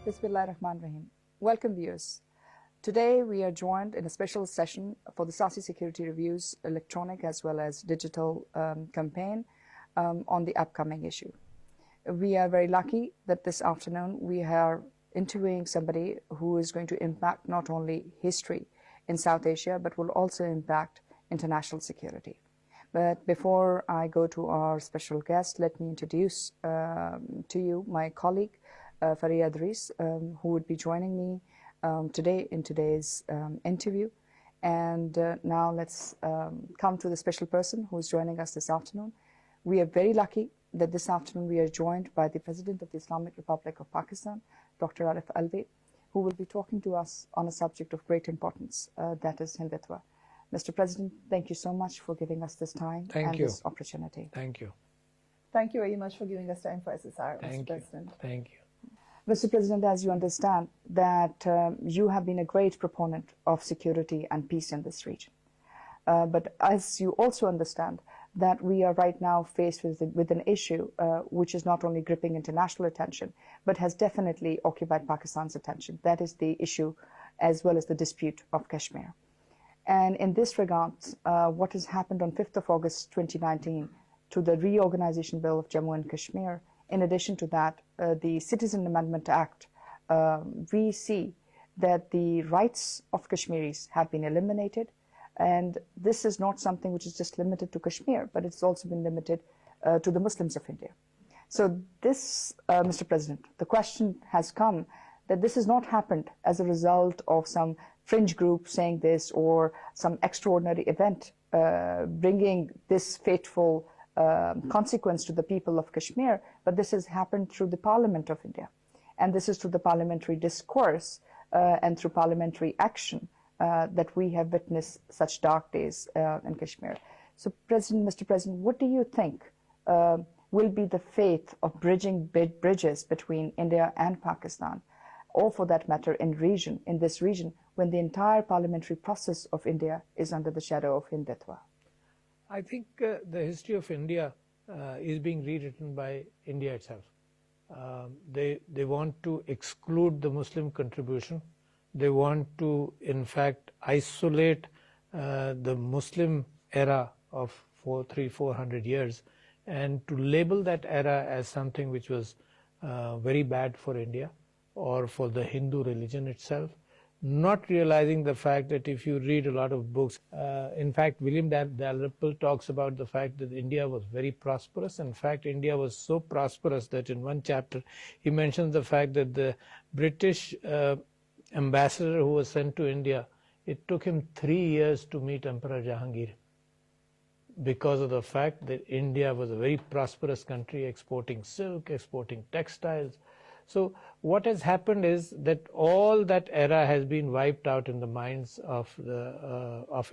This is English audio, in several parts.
Bismillahirrahmanirrahim. Welcome viewers. Today we are joined in a special session for the SASSI Security Review's electronic as well as digital campaign on the upcoming issue. We are very lucky that this afternoon we are interviewing somebody who is going to impact not only history in South Asia but will also impact international security. But before I go to our special guest, let me introduce to you my colleague Faria Adris, who would be joining me today in today's interview. And now let's come to the special person who is joining us this afternoon. We are very lucky that this afternoon we are joined by the President of the Islamic Republic of Pakistan, Dr. Arif Alvi, who will be talking to us on a subject of great importance, that is Hindutva. Mr. President, thank you so much for giving us this time and this opportunity. Thank you. Thank you very much for giving us time for SSR, Mr. President. Thank you. Mr. President, as you understand that you have been a great proponent of security and peace in this region. But as you also understand that we are right now faced with an issue which is not only gripping international attention, but has definitely occupied Pakistan's attention. That is the issue as well as the dispute of Kashmir. And in this regard, what has happened on 5th of August 2019 to the Reorganization Bill of Jammu and Kashmir, in addition to that, the Citizen Amendment Act, we see that the rights of Kashmiris have been eliminated. And this is not something which is just limited to Kashmir, but it's also been limited to the Muslims of India. So this, Mr. President, the question has come that this has not happened as a result of some fringe group saying this or some extraordinary event bringing this fateful consequence to the people of Kashmir, but this has happened through the Parliament of India. And this is through the parliamentary discourse and through parliamentary action that we have witnessed such dark days in Kashmir. So, Mr. President, what do you think will be the fate of bridging bridges between India and Pakistan, or for that matter in this region, when the entire parliamentary process of India is under the shadow of Hindutva? I think the history of India is being rewritten by India itself. They want to exclude the Muslim contribution. They want to, in fact, isolate the Muslim era of 400 years and to label that era as something which was very bad for India or for the Hindu religion itself, not realizing the fact that if you read a lot of books, in fact, William Dalrymple talks about the fact that India was very prosperous. In fact, India was so prosperous that in one chapter he mentions the fact that the British ambassador who was sent to India, it took him 3 years to meet Emperor Jahangir because of the fact that India was a very prosperous country, exporting silk, exporting textiles. So what has happened is that all that era has been wiped out in the minds of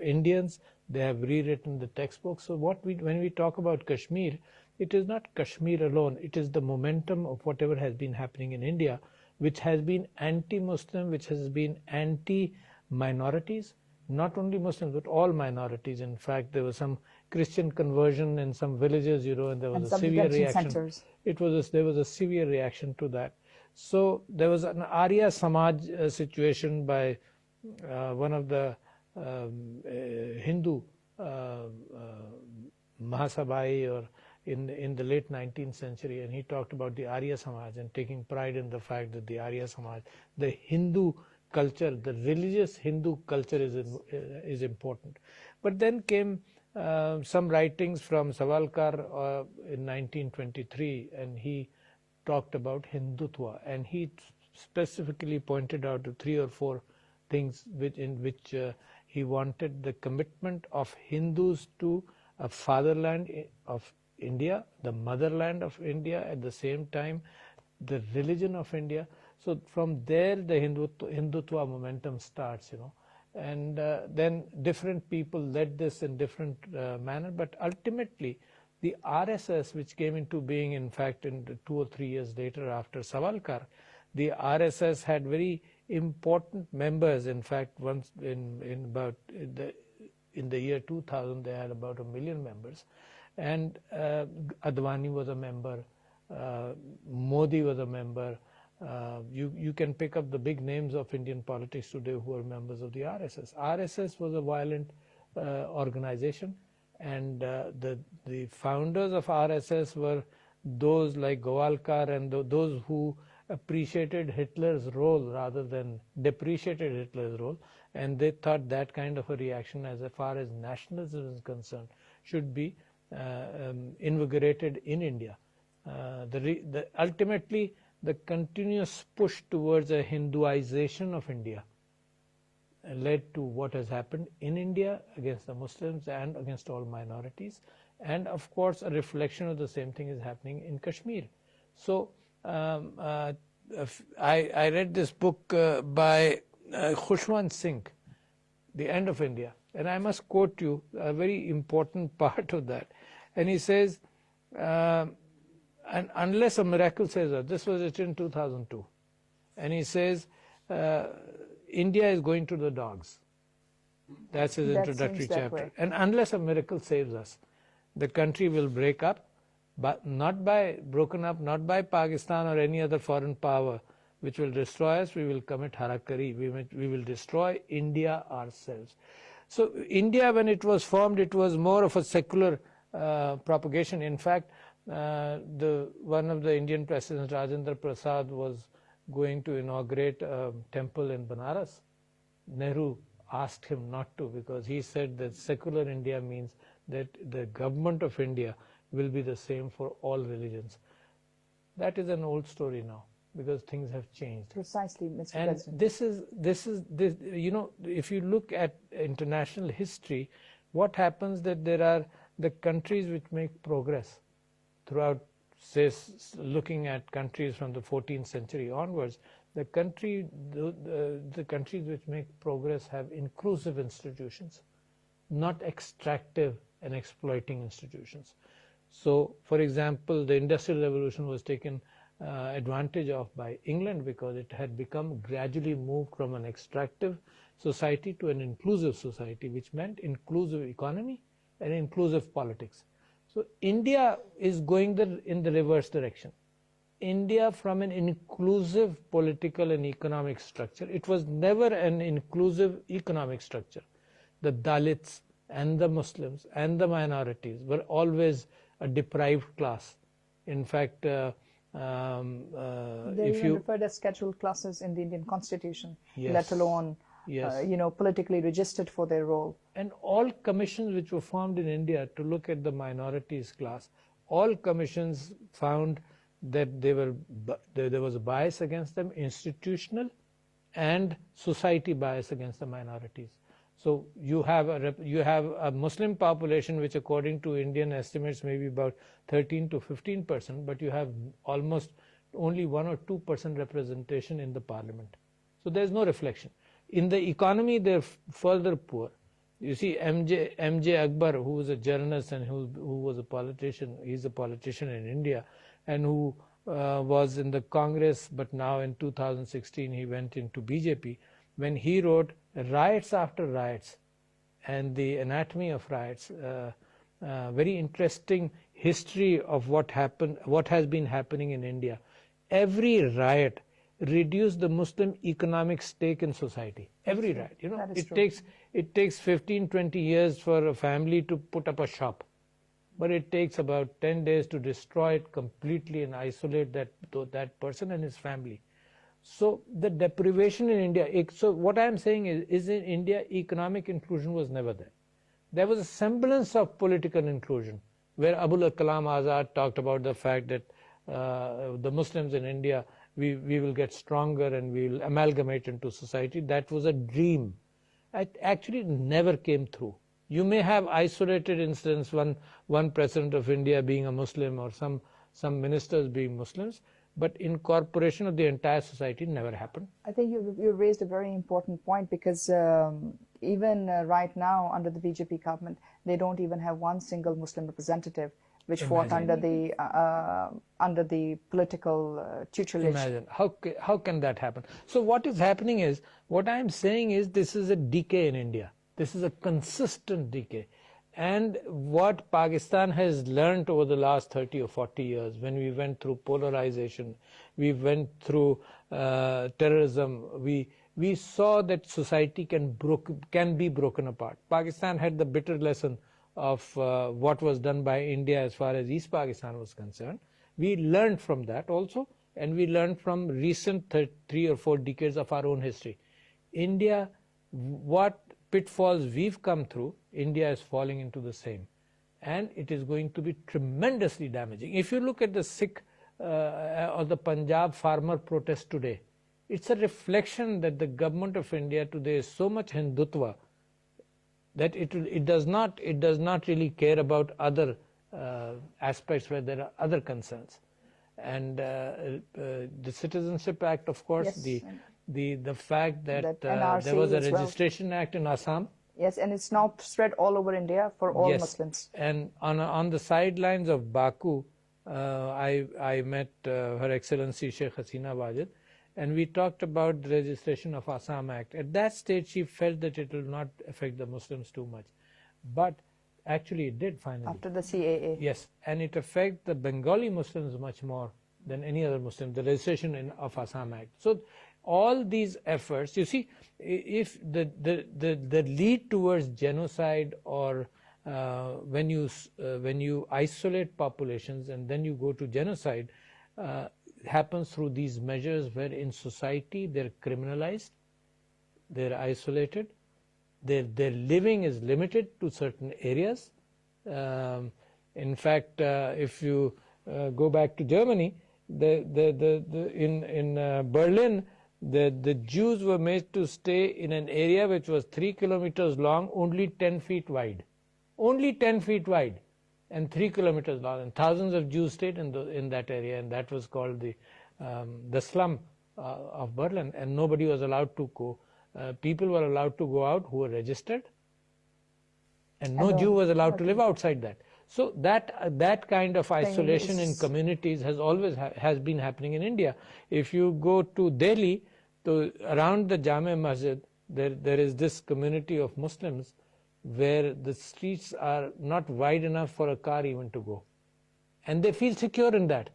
Indians. They have rewritten the textbooks. So when we talk about Kashmir, it is not Kashmir alone. It is the momentum of whatever has been happening in India, which has been anti-Muslim, which has been anti-minorities, not only Muslims, but all minorities. In fact, there was some Christian conversion in some villages, and there was a severe reaction. There was a severe reaction to that. So there was an Arya Samaj situation by one of the Hindu Mahasabai or in the late 19th century, and he talked about the Arya Samaj and taking pride in the fact that the Arya Samaj, the Hindu culture, the religious Hindu culture is important. But then came some writings from Savarkar in 1923, and he talked about Hindutva, and he specifically pointed out 3 or 4 things in which he wanted the commitment of Hindus to a fatherland of India, the motherland of India, at the same time the religion of India. So from there the Hindutva momentum starts, and then different people led this in different manner, but ultimately the RSS, which came into being, in fact, in 2 or 3 years later after Savarkar, the RSS had very important members. In fact, once in the year 2000, they had about 1 million members, and Advani was a member, Modi was a member, You can pick up the big names of Indian politics today who are members of the RSS. RSS was a violent organization, and the founders of RSS were those like Govalkar and those who appreciated Hitler's role rather than depreciated Hitler's role, and they thought that kind of a reaction, as far as nationalism is concerned, should be invigorated in India. Ultimately, the continuous push towards a Hinduization of India led to what has happened in India against the Muslims and against all minorities, and of course a reflection of the same thing is happening in Kashmir. So I read this book by Khushwant Singh, The End of India, and I must quote you a very important part of that. And he says, and unless a miracle saves us, this was written in 2002, and he says, India is going to the dogs. That's his introductory chapter. And unless a miracle saves us, the country will break up, but not by Pakistan or any other foreign power which will destroy us. We will commit harakari. We will destroy India ourselves. So India, when it was formed, it was more of a secular propagation. In fact, one of the Indian presidents, Rajendra Prasad, was going to inaugurate a temple in Banaras. Nehru asked him not to, because he said that secular India means that the government of India will be the same for all religions. That is an old story now, because things have changed. Precisely, Mr. And President. this is if you look at international history, what happens that there are the countries which make progress throughout, say, looking at countries from the 14th century onwards, the countries which make progress have inclusive institutions, not extractive and exploiting institutions. So, for example, the Industrial Revolution was taken advantage of by England because it had become gradually moved from an extractive society to an inclusive society, which meant inclusive economy and inclusive politics. So India is going in the reverse direction. India, from an inclusive political and economic structure, it was never an inclusive economic structure. The Dalits and the Muslims and the minorities were always a deprived class. In fact, they're even referred as scheduled classes in the Indian Constitution, yes, let alone politically registered for their role. And all commissions which were formed in India to look at the minorities class, all commissions found that there was a bias against them, institutional and society bias against the minorities. So you have a Muslim population which, according to Indian estimates, may be about 13 to 15%, but you have almost only 1 or 2% representation in the parliament. So there is no reflection. In the economy, they're further poor. You see, M.J. Akbar, who was a journalist and who was a politician, he's a politician in India, and who was in the Congress, but now in 2016 he went into BJP. When he wrote Riots After Riots and the Anatomy of Riots, very interesting history of what has been happening in India. Every riot reduced the Muslim economic stake in society. Every riot, it takes 15-20 years for a family to put up a shop, but it takes about 10 days to destroy it completely and isolate that person and his family. So the deprivation in India, so what I am saying is in India, economic inclusion was never there. There was a semblance of political inclusion, where Abul Kalam Azad talked about the fact that the Muslims in India, we will get stronger and we will amalgamate into society. That was a dream. It actually never came through. You may have isolated incidents, one president of India being a Muslim or some ministers being Muslims, but incorporation of the entire society never happened. I think you raised a very important point, because even right now under the BJP government, they don't even have one single Muslim representative which fought under the political tutelage. Imagine, how can that happen? So what is happening is, what I am saying is, this is a decay in India. This is a consistent decay. And what Pakistan has learned over the last 30 or 40 years, when we went through polarization, we went through terrorism, we saw that society can be broken apart. Pakistan had the bitter lesson of what was done by India as far as East Pakistan was concerned. We learned from that also, and we learned from recent 3 or 4 decades of our own history. India, what pitfalls we've come through, India is falling into the same. And it is going to be tremendously damaging. If you look at the Sikh or the Punjab farmer protest today, it's a reflection that the government of India today is so much Hindutva that it does not really care about other aspects where there are other concerns. And the Citizenship Act, of course, Yes. the fact that NRC there was a as well. Registration Act in Assam. Yes, and it's now spread all over India for all Yes. Muslims. And on the sidelines of Baku, I met Her Excellency Sheikh Hasina Wajid, and we talked about the registration of Assam Act. At that stage, she felt that it will not affect the Muslims too much. But actually it did finally. After the CAA. Yes, and it affects the Bengali Muslims much more than any other Muslim, the registration of Assam Act. So all these efforts, you see, if the lead towards genocide, or when you isolate populations and then you go to genocide, happens through these measures where in society they're criminalized, they're isolated, their living is limited to certain areas. In fact, if you go back to Germany, in Berlin, the Jews were made to stay in an area which was 3 kilometers long, only 10 feet wide. Only 10 feet wide and 3 kilometers long. And thousands of Jews stayed in that area, and that was called the slum of Berlin, and nobody was allowed to go. People were allowed to go out who were registered, and no Jew was allowed to live outside that. So that kind of isolation in communities has been happening in India. If you go to Delhi, around the Jame Masjid, there is this community of Muslims where the streets are not wide enough for a car even to go. And they feel secure in that,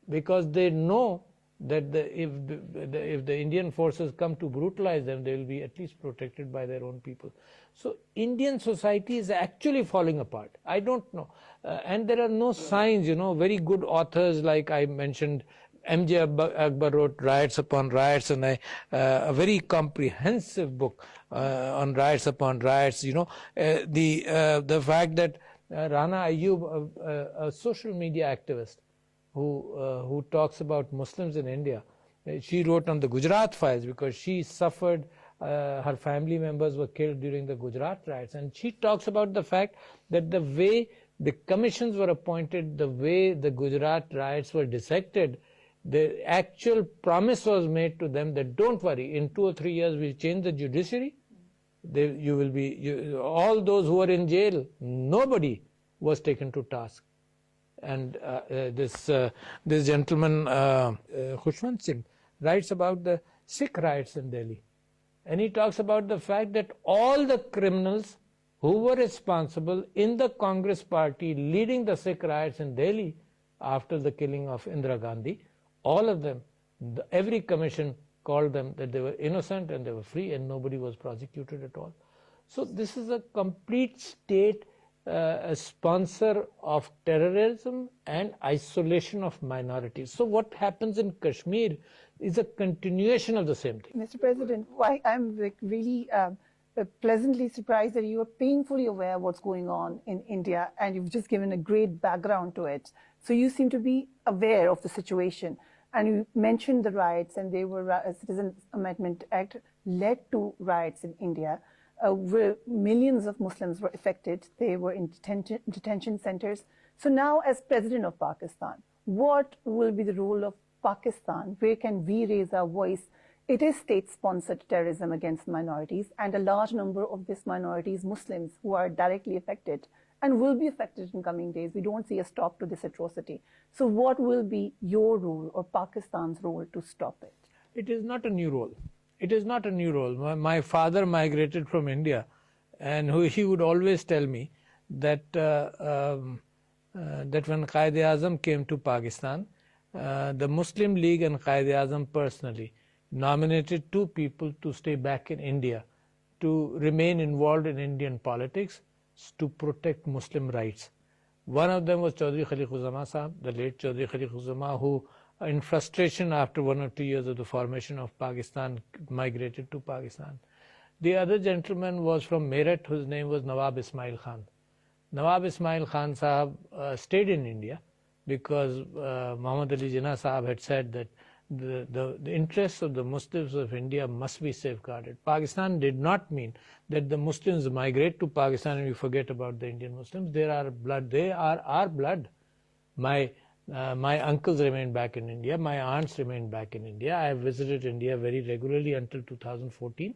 because they know that if the Indian forces come to brutalize them, they will be at least protected by their own people. So Indian society is actually falling apart. I don't know. And there are no signs, very good authors, like I mentioned, M.J. Akbar wrote Riots Upon Riots, and a very comprehensive book on riots upon riots. The fact that Rana Ayyub, a social media activist who talks about Muslims in India, she wrote on the Gujarat files because she suffered, her family members were killed during the Gujarat riots, and she talks about the fact that the way the commissions were appointed, the way the Gujarat riots were dissected, the actual promise was made to them that don't worry, in 2 or 3 years we'll change the judiciary. All those who were in jail, nobody was taken to task. And this gentleman, Khushwant Singh, writes about the Sikh riots in Delhi. And he talks about the fact that all the criminals who were responsible in the Congress party leading the Sikh riots in Delhi after the killing of Indira Gandhi, all of them, every commission called them that they were innocent and they were free, and nobody was prosecuted at all. So this is a complete state a sponsor of terrorism and isolation of minorities. So what happens in Kashmir is a continuation of the same thing. Mr. President, I'm really pleasantly surprised that you are painfully aware of what's going on in India, and you've just given a great background to it. So you seem to be aware of the situation. And you mentioned the riots, and they were a Citizens Amendment Act led to riots in India, where millions of Muslims were affected. They were in detention centers. So now, as President of Pakistan, what will be the role of Pakistan? Where can we raise our voice? It is state-sponsored terrorism against minorities, and a large number of these minorities, Muslims, who are directly affected and will be affected in coming days. We don't see a stop to this atrocity. So what will be your role or Pakistan's role to stop it? It is not a new role. It is not a new role. My father migrated from India, and he would always tell me that that when Quaid-e-Azam came to Pakistan, the Muslim League and Quaid-e-Azam personally nominated two people to stay back in India, to remain involved in Indian politics, to protect Muslim rights. One of them was Chaudhry Khaliq-ur-Zama Sahab, the late Chaudhry Khaliq-ur-Zama, who in frustration after 1 or 2 years of the formation of Pakistan migrated to Pakistan. The other gentleman was from Meerut, whose name was Nawab Ismail Khan. Nawab Ismail Khan Sahab stayed in India because Muhammad Ali Jinnah Sahab had said that the interests of the Muslims of India must be safeguarded. Pakistan did not mean that the Muslims migrate to Pakistan and we forget about the Indian Muslims. They are our blood. My uncles remained back in India. My aunts remained back in India. I have visited India very regularly until 2014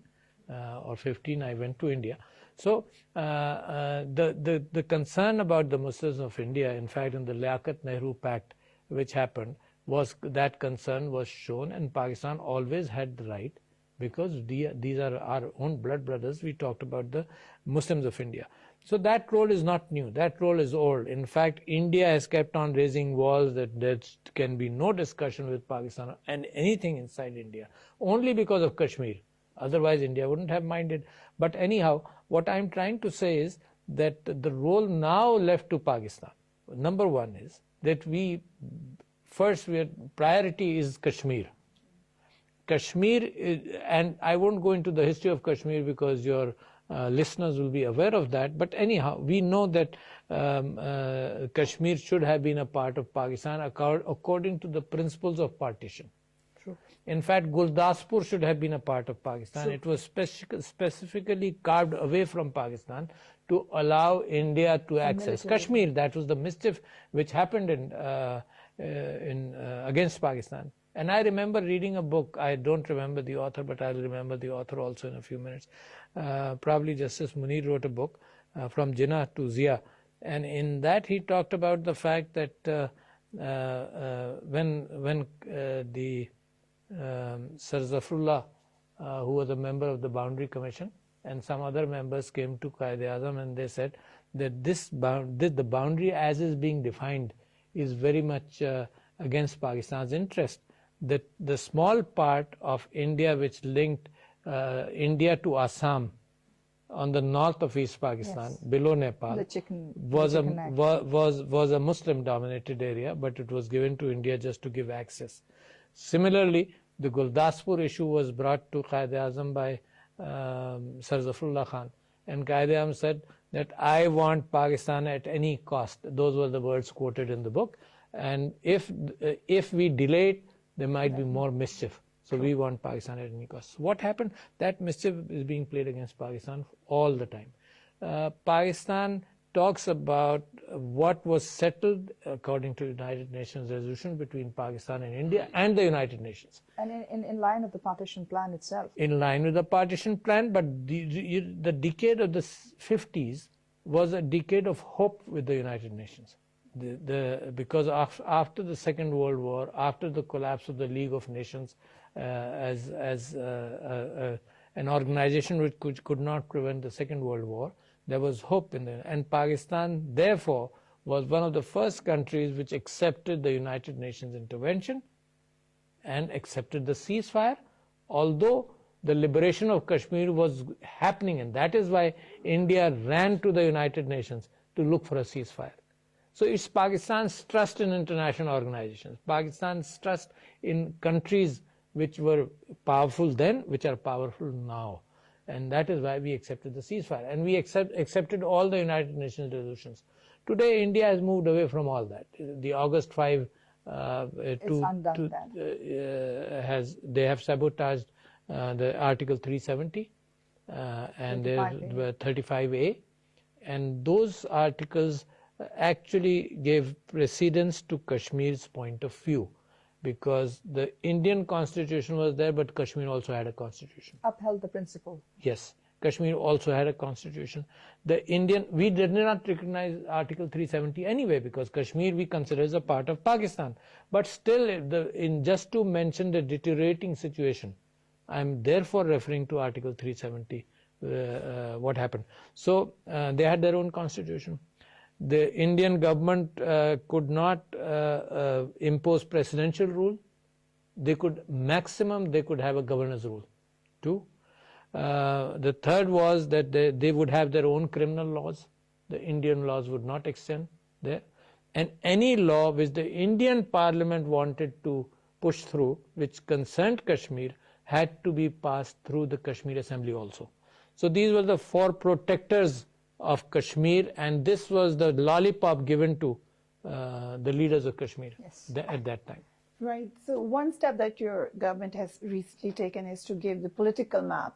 or 15. I went to India. So the concern about the Muslims of India, in fact, in the Liaquat-Nehru Pact, which happened, was that concern was shown, and Pakistan always had the right, because these are our own blood brothers. We talked about the Muslims of India. So that role is not new. That role is old. In fact, India has kept on raising walls that there can be no discussion with Pakistan and anything inside India, only because of Kashmir. Otherwise, India wouldn't have minded. But anyhow, what I'm trying to say is that the role now left to Pakistan, number one, is that priority is Kashmir. Kashmir, and I won't go into the history of Kashmir because your listeners will be aware of that, but anyhow, we know that Kashmir should have been a part of Pakistan according to the principles of partition. True. In fact, Gurdaspur should have been a part of Pakistan. True. It was specifically carved away from Pakistan to allow India to access Kashmir. That was the mischief which happened against Pakistan. And I remember reading a book. I don't remember the author, but I'll remember the author also in a few minutes. Probably Justice Munir wrote a book, From Jinnah to Zia, and in that he talked about the fact that when the Sir Zafrullah, who was a member of the Boundary Commission, and some other members came to Quaid-e-Azam, and they said that the boundary as is being defined is very much against Pakistan's interest. That the small part of India which linked India to Assam on the north of East Pakistan, yes, below Nepal, was a Muslim-dominated area, but it was given to India just to give access. Similarly, the Gurdaspur issue was brought to Quaid-e-Azam by Sir Zafrullah Khan, and Quaid-e-Azam said that I want Pakistan at any cost. Those were the words quoted in the book. And if we delay it, there might be more mischief. So we want Pakistan at any cost. What happened? That mischief is being played against Pakistan all the time. Pakistan talks about what was settled according to United Nations resolution between Pakistan and India and the United Nations. And in line with the partition plan itself. In line with the partition plan, but the decade of the 50s was a decade of hope with the United Nations. Because after the Second World War, after the collapse of the League of Nations as an organization which could not prevent the Second World War, there was hope in there. And Pakistan, therefore, was one of the first countries which accepted the United Nations intervention and accepted the ceasefire, although the liberation of Kashmir was happening, and that is why India ran to the United Nations to look for a ceasefire. So it's Pakistan's trust in international organizations, Pakistan's trust in countries which were powerful then, which are powerful now. And that is why we accepted the ceasefire. And we accepted all the United Nations resolutions. Today, India has moved away from all that. The August 5 they have sabotaged the Article 370 and 35A. And those articles actually gave precedence to Kashmir's point of view, because the Indian constitution was there, but Kashmir also had a constitution. Upheld the principle. Yes, Kashmir also had a constitution. We did not recognize Article 370 anyway, because Kashmir we consider as a part of Pakistan. But still, just to mention the deteriorating situation, I am therefore referring to Article 370, what happened. So they had their own constitution. The Indian government could not impose presidential rule. They could have a governor's rule. 2. The third was that they would have their own criminal laws. The Indian laws would not extend there. And any law which the Indian Parliament wanted to push through, which concerned Kashmir, had to be passed through the Kashmir Assembly also. So these were the 4 protectors of Kashmir, and this was the lollipop given to the leaders of Kashmir at that time. Right. So one step that your government has recently taken is to give the political map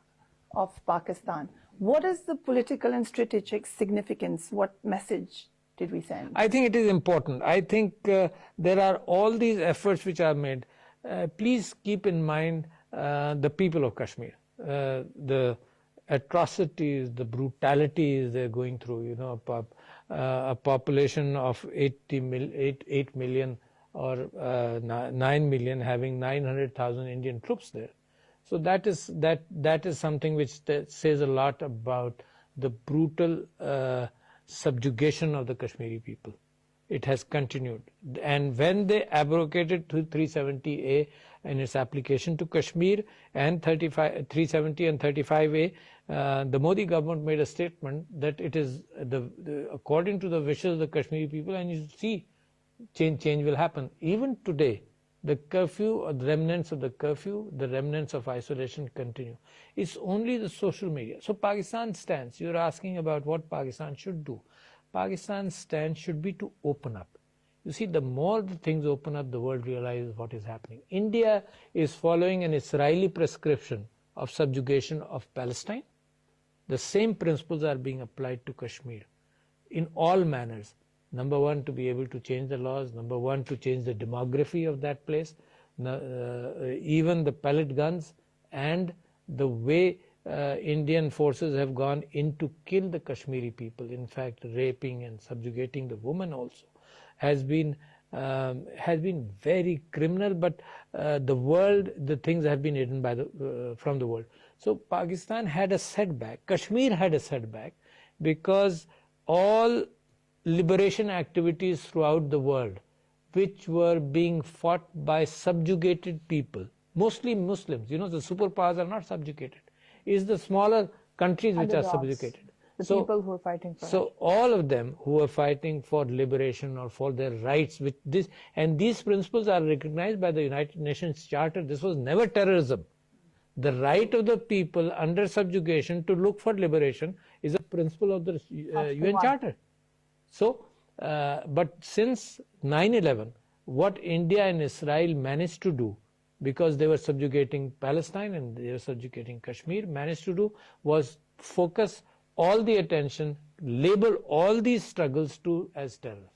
of Pakistan. What is the political and strategic significance? What message did we send? I think it is important. I think there are all these efforts which are made. Please keep in mind the people of Kashmir, the atrocities, the brutalities they're going through. You know, a population of 8 million or 9 million having 900,000 Indian troops there. So that is something which says a lot about the brutal subjugation of the Kashmiri people. It has continued, and when they abrogated 370A in its application to Kashmir and 370 and 35A, the Modi government made a statement that it is according to the wishes of the Kashmiri people, and you see change will happen. Even today, the curfew, or the remnants of the curfew, the remnants of isolation continue. It's only the social media. So Pakistan's stance, you're asking about what Pakistan should do. Pakistan's stance should be to open up. You see, the more the things open up, the world realizes what is happening. India is following an Israeli prescription of subjugation of Palestine. The same principles are being applied to Kashmir in all manners. Number 1, to be able to change the laws. Number 1, to change the demography of that place. Even the pellet guns and the way Indian forces have gone in to kill the Kashmiri people, in fact raping and subjugating the women also, has been very criminal, but the things have been hidden by from the world. So Pakistan had a setback, Kashmir had a setback, because all liberation activities throughout the world which were being fought by subjugated people, mostly Muslims, you know, the superpowers are not subjugated, is the smaller countries which are subjugated. The people who are fighting for it. So all of them who are fighting for liberation or for their rights, with this, and these principles are recognized by the United Nations Charter. This was never terrorism. The right of the people under subjugation to look for liberation is a principle of the UN Charter. So, but since 9/11, what India and Israel managed to do, because they were subjugating Palestine and they were subjugating Kashmir, managed to do was focus all the attention, label all these struggles as terror.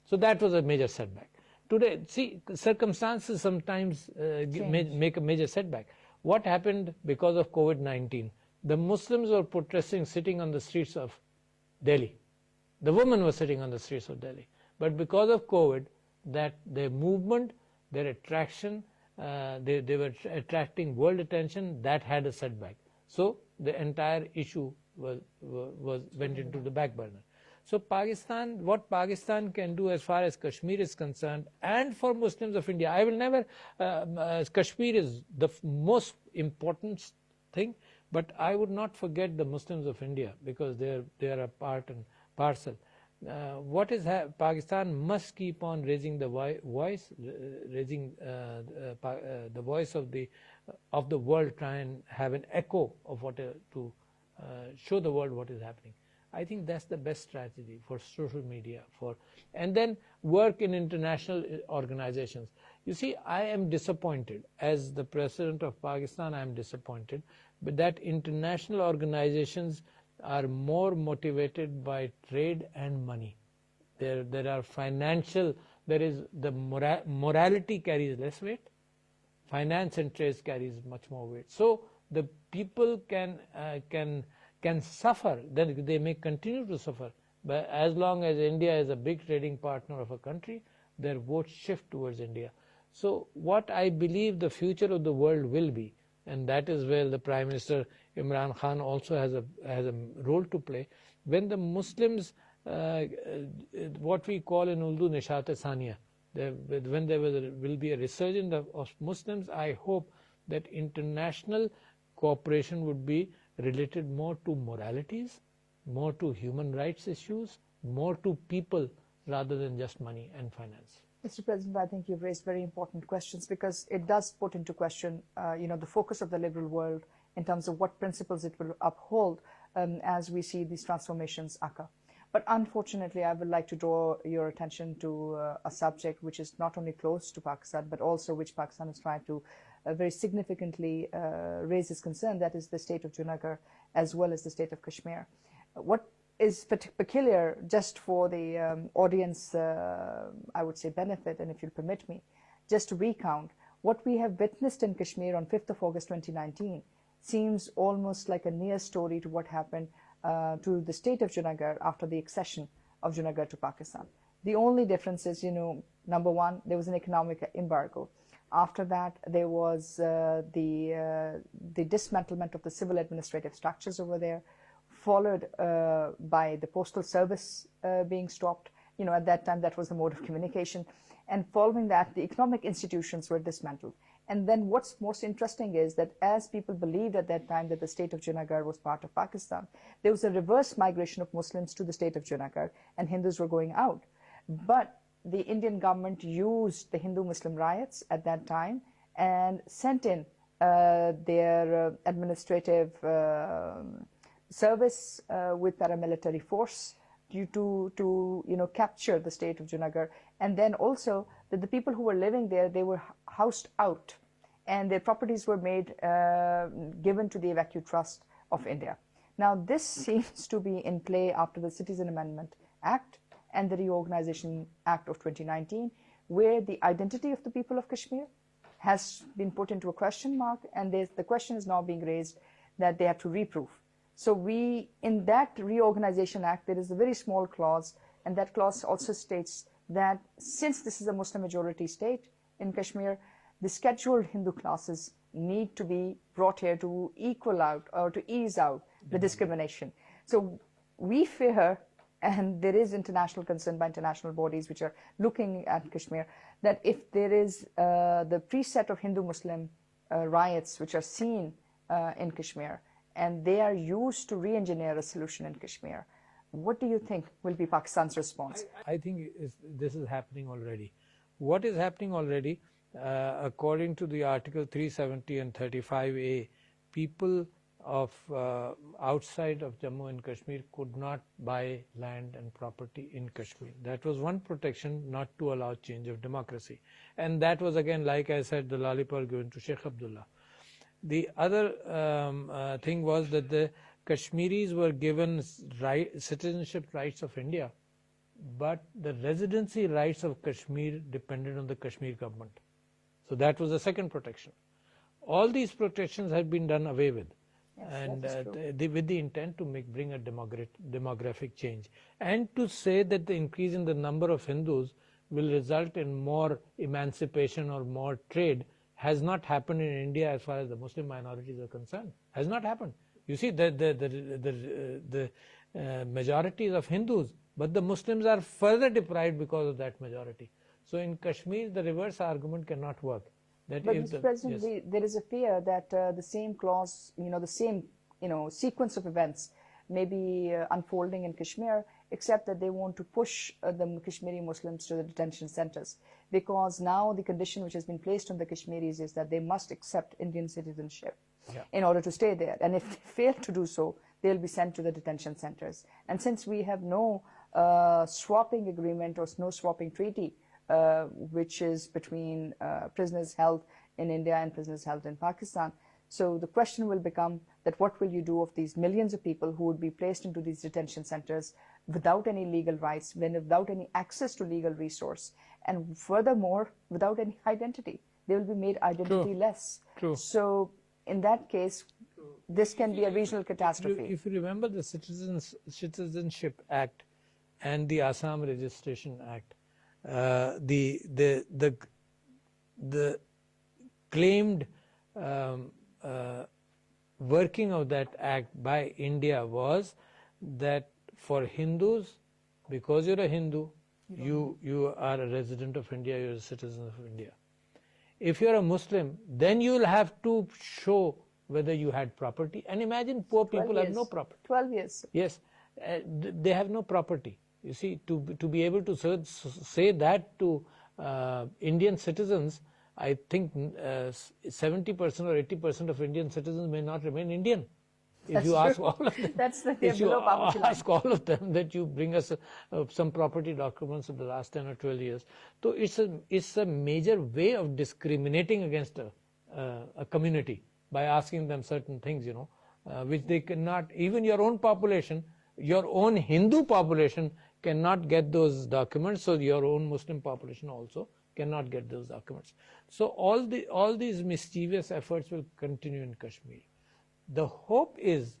So that was a major setback. Today, see, circumstances sometimes make a major setback. What happened because of COVID-19? The Muslims were protesting, sitting on the streets of Delhi. The women were sitting on the streets of Delhi. But because of COVID, that their movement, their attraction, they were attracting world attention, that had a setback. So the entire issue went into the back burner. So Pakistan, what Pakistan can do as far as Kashmir is concerned, and for Muslims of India, I will never, Kashmir is the most important thing, but I would not forget the Muslims of India, because they are a part and parcel. Pakistan must keep on raising the voice, raising the voice of the world, try and have an echo of what to show the world what is happening. I think that's the best strategy for social media, and then work in international organizations. You see, I am disappointed as the President of Pakistan. I am disappointed, but that international organizations are more motivated by trade and money. There are financial. There is the morality carries less weight. Finance and trade carries much more weight. So the people can suffer, then they may continue to suffer. But as long as India is a big trading partner of a country, their votes shift towards India. So what I believe the future of the world will be, and that is where the Prime Minister Imran Khan also has a role to play. When the Muslims, what we call in Urdu nishat-e-saniya, when there will be a resurgence of Muslims, I hope that international cooperation would be related more to moralities, more to human rights issues, more to people rather than just money and finance. Mr. President, I think you've raised very important questions because it does put into question, the focus of the liberal world in terms of what principles it will uphold as we see these transformations occur. But unfortunately, I would like to draw your attention to a subject which is not only close to Pakistan, but also which Pakistan is trying to very significantly raise its concern, that is the state of Junagadh as well as the state of Kashmir. What is peculiar, just for the audience, I would say, benefit, and if you'll permit me, just to recount, what we have witnessed in Kashmir on 5th of August 2019 seems almost like a near story to what happened to the state of Junagadh after the accession of Junagadh to Pakistan. The only difference is, number one, there was an economic embargo. After that, there was the dismantlement of the civil administrative structures over there, followed by the postal service being stopped. At that time, that was the mode of communication. And following that, the economic institutions were dismantled. And then what's most interesting is that as people believed at that time that the state of Junagadh was part of Pakistan, there was a reverse migration of Muslims to the state of Junagadh, and Hindus were going out. But the Indian government used the Hindu-Muslim riots at that time and sent in their administrative service with paramilitary force to capture the state of Junagadh, and then also that the people who were living there, they were housed out, and their properties were made given to the Evacuee Trust of India. Now this seems to be in play after the Citizen Amendment Act and the Reorganization Act of 2019, where the identity of the people of Kashmir has been put into a question mark, and the question is now being raised that they have to reprove. So in that Reorganization Act, there is a very small clause, and that clause also states that since this is a Muslim majority state in Kashmir, the scheduled Hindu classes need to be brought here to equal out or to ease out the discrimination. So we fear, and there is international concern by international bodies which are looking at Kashmir, that if there is the preset of Hindu-Muslim riots which are seen in Kashmir, and they are used to re-engineer a solution in Kashmir, what do you think will be Pakistan's response? I think this is happening already. What is happening already, according to the Article 370 and 35A, people of outside of Jammu and Kashmir could not buy land and property in Kashmir. That was one protection, not to allow change of democracy. And that was, again, like I said, the lollipop given to Sheikh Abdullah. The other thing was that the Kashmiris were given citizenship rights of India, but the residency rights of Kashmir depended on the Kashmir government. So that was the second protection. All these protections have been done away with, yes, and with the intent to bring a demographic change, and to say that the increase in the number of Hindus will result in more emancipation or more trade has not happened in India as far as the Muslim minorities are concerned. Has not happened. You see, the majority of Hindus, but the Muslims are further deprived because of that majority. So in Kashmir, the reverse argument cannot work. But Mr. President, yes, there is a fear that the same clause, the same sequence of events may be unfolding in Kashmir, except that they want to push the Kashmiri Muslims to the detention centers, because now the condition which has been placed on the Kashmiris is that they must accept Indian citizenship, yeah, in order to stay there, and if they fail to do so, they'll be sent to the detention centers. And since we have no swapping agreement or no swapping treaty, which is between prisoners held in India and prisoners held in Pakistan, so the question will become that what will you do of these millions of people who would be placed into these detention centers without any legal rights, without any access to legal resource, and furthermore, without any identity. They will be made identity-less. True. So in that case, this can be a regional catastrophe. If you remember the Citizenship Act and the Assam Registration Act, the claimed working of that act by India was that for Hindus, because you're a Hindu, you are a resident of India, you're a citizen of India. If you're a Muslim, then you'll have to show whether you had property. And imagine poor people have no property. 12 years. Yes, they have no property. You see, to be able to say that to Indian citizens, I think 70% or 80% of Indian citizens may not remain Indian. If you ask all of them, That's the if you below poverty line. ask all of them that you bring us some property documents of the last 10 or 12 years, so it's a major way of discriminating against a community by asking them certain things, which they cannot. Even your own population, your own Hindu population cannot get those documents, so your own Muslim population also cannot get those documents. So all these mischievous efforts will continue in Kashmir. The hope is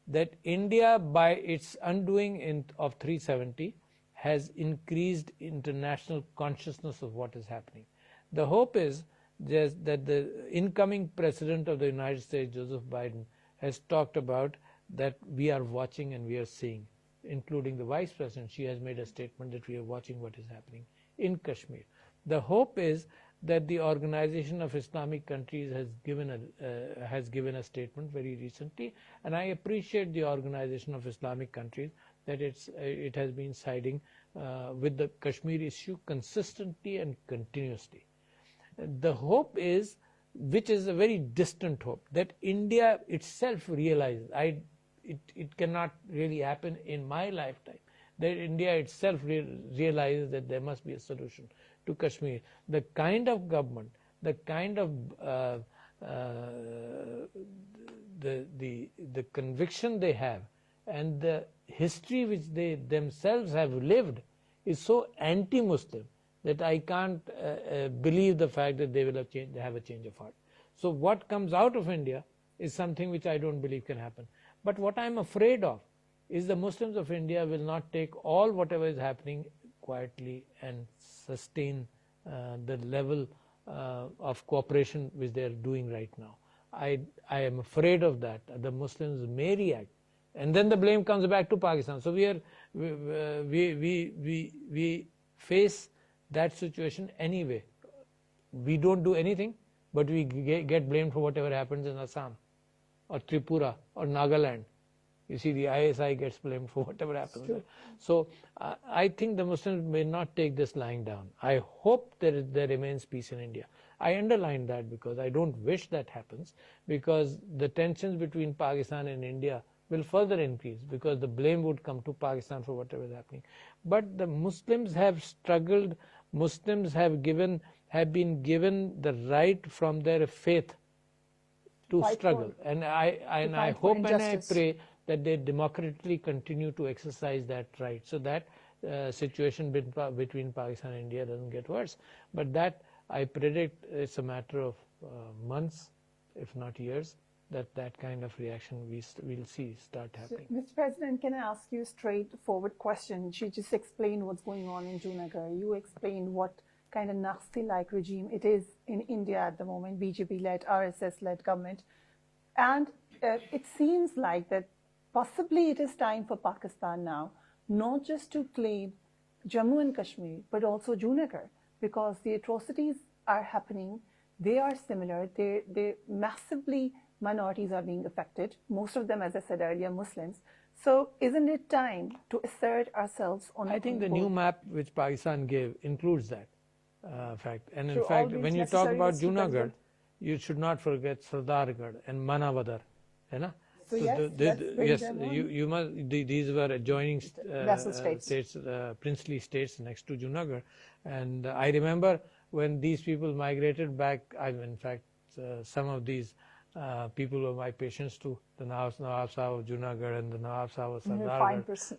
that India, by its undoing of 370, has increased international consciousness of what is happening. The hope is just that the incoming president of the United States, Joseph Biden, has talked about that we are watching and we are seeing, including the vice president. She has made a statement that we are watching what is happening in Kashmir. The hope is that the Organization of Islamic Countries has given a statement very recently, and I appreciate the Organization of Islamic Countries that it has been siding with the Kashmir issue consistently and continuously. The hope is, which is a very distant hope, that India itself realizes, it cannot really happen in my lifetime, that India itself realizes that there must be a solution to Kashmir. The kind of government, the kind of the conviction they have, and the history which they themselves have lived is so anti-Muslim that I can't believe the fact that they will have a change of heart. So what comes out of India is something which I don't believe can happen. But what I'm afraid of is the Muslims of India will not take all whatever is happening quietly and sustain the level of cooperation which they are doing right now. I am afraid of that. The Muslims may react, and then the blame comes back to Pakistan. So we face that situation anyway. We don't do anything, but we get blamed for whatever happens in Assam or Tripura or Nagaland. You see, the ISI gets blamed for whatever happens there. So I think the Muslims may not take this lying down. I hope there remains peace in India. I underline that because I don't wish that happens, because the tensions between Pakistan and India will further increase, because the blame would come to Pakistan for whatever is happening. But the Muslims have struggled. Muslims have been given the right from their faith to struggle, and I hope and I pray that they democratically continue to exercise that right, so that situation between Pakistan and India doesn't get worse. But that, I predict, it's a matter of months, if not years, that kind of reaction we'll see start happening. So, Mr. President, can I ask you a straightforward question? She just explained what's going on in Junagadh. You explained what kind of Nazi-like regime it is in India at the moment, BJP-led, RSS-led government. And it seems like that possibly it is time for Pakistan now, not just to claim Jammu and Kashmir, but also Junagadh, because the atrocities are happening. They are similar. They massively, minorities are being affected. Most of them, as I said earlier, Muslims. So isn't it time to assert ourselves on? I think the new map which Pakistan gave includes that fact. And in So fact, all when these you talk about necessary Junagadh, you should not forget Sardargarh and Manavadar. So yes, let's bring yes, them on. you must. These were adjoining Vassal states. princely states next to Junagadh, and I remember when these people migrated back. In fact, some of these people were my patients too. The Nawab Sahib of Junagadh and the Nawab Sahib of Sardargarh. Fine person.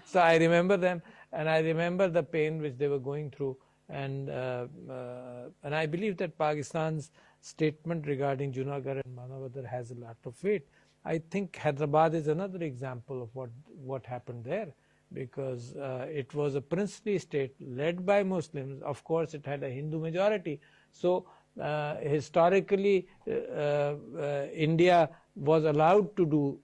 So I remember them, and I remember the pain which they were going through, and I believe that Pakistan's statement regarding Junagadh and Manavadar has a lot of weight. I think Hyderabad is another example of what happened there, because it was a princely state led by Muslims. Of course, it had a Hindu majority. So historically India was allowed to do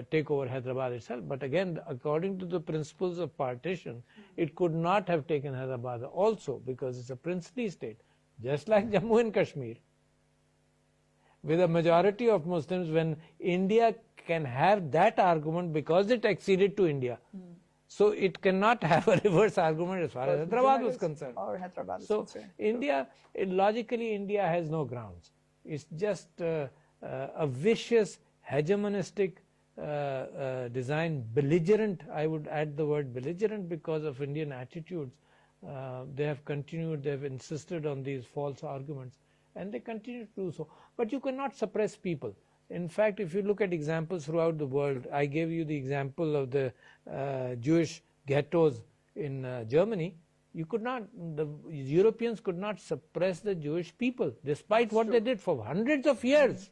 take over Hyderabad itself, but again, according to the principles of partition, it could not have taken Hyderabad also, because it's a princely state, just like Jammu and Kashmir, with a majority of Muslims. When India can have that argument because it acceded to India, so it cannot have a reverse argument as far as Hyderabad was concerned. Or Hyderabad is So concerned. India, logically, India has no grounds. It's just a vicious, hegemonistic design, belligerent. I would add the word belligerent because of Indian attitudes. They have continued, they have insisted on these false arguments, and they continue to do so. But you cannot suppress people. In fact, if you look at examples throughout the world, I gave you the example of the Jewish ghettos in Germany. You could not, the Europeans could not suppress the Jewish people, despite what they did for hundreds of years,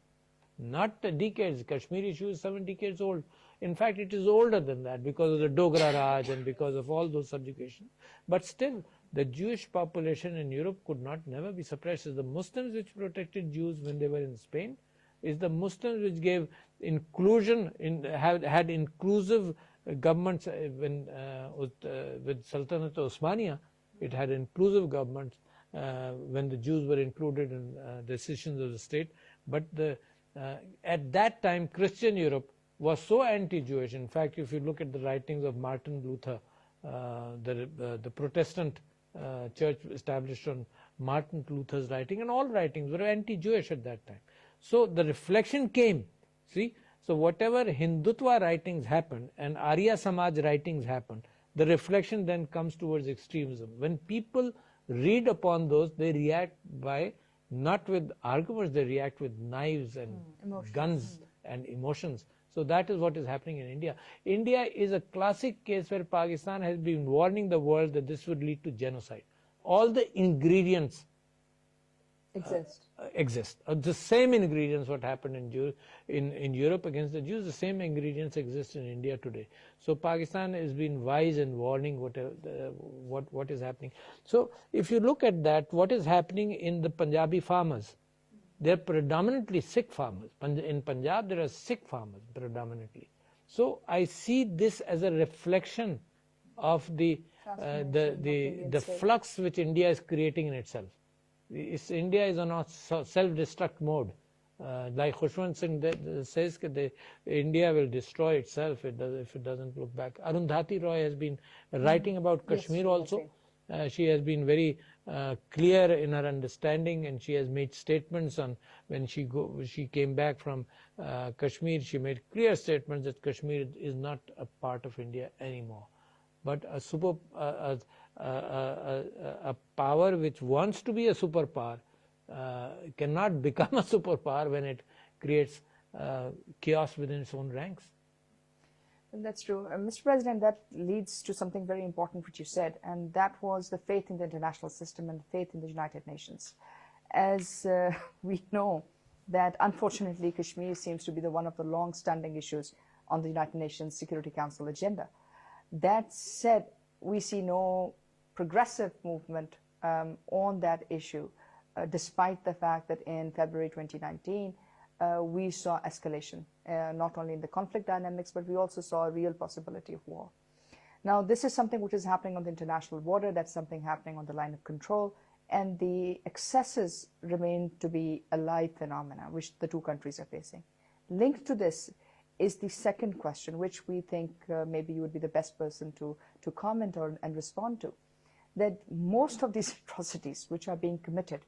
not decades. Kashmir issue is 7 decades old. In fact, it is older than that because of the Dogra Raj and because of all those subjugations. But still, the Jewish population in Europe could never be suppressed. It's the Muslims which protected Jews when they were in Spain. It's the Muslims which gave inclusion, had inclusive governments when with Sultanate Osmania. It had inclusive governments when the Jews were included in decisions of the state. But at that time, Christian Europe was so anti-Jewish. In fact, if you look at the writings of Martin Luther, the Protestant church established on Martin Luther's writing, and all writings were anti-Jewish at that time. So the reflection came, see, so whatever Hindutva writings happened and Arya Samaj writings happened, the reflection then comes towards extremism. When people read upon those, they react by, not with arguments, they react with knives and guns and emotions. So that is what is happening in India. India is a classic case where Pakistan has been warning the world that this would lead to genocide. All the ingredients exist. The same ingredients what happened in Europe against the Jews, the same ingredients exist in India today. So Pakistan has been wise in warning what is happening. So if you look at that, what is happening in the Punjabi farmers, they're predominantly Sikh farmers. In Punjab, there are Sikh farmers predominantly. So I see this as a reflection of the flux which India is creating in itself. India is on a self-destruct mode. Like Khushwant Singh says that India will destroy itself if it doesn't look back. Arundhati Roy has been writing about Kashmir also. She has been very clear in her understanding, and she has made statements on when she came back from Kashmir. She made clear statements that Kashmir is not a part of India anymore, but a power which wants to be a superpower cannot become a superpower when it creates chaos within its own ranks. That's true. Mr. President, that leads to something very important which you said, and that was the faith in the international system and the faith in the United Nations. As we know that unfortunately Kashmir seems to be one of the long-standing issues on the United Nations Security Council agenda. That said, we see no progressive movement on that issue, despite the fact that in February 2019, we saw escalation, not only in the conflict dynamics, but we also saw a real possibility of war. Now, this is something which is happening on the international border, that's something happening on the line of control, and the excesses remain to be a live phenomena which the two countries are facing. Linked to this is the second question, which we think maybe you would be the best person to comment on and respond to, that most of these atrocities which are being committed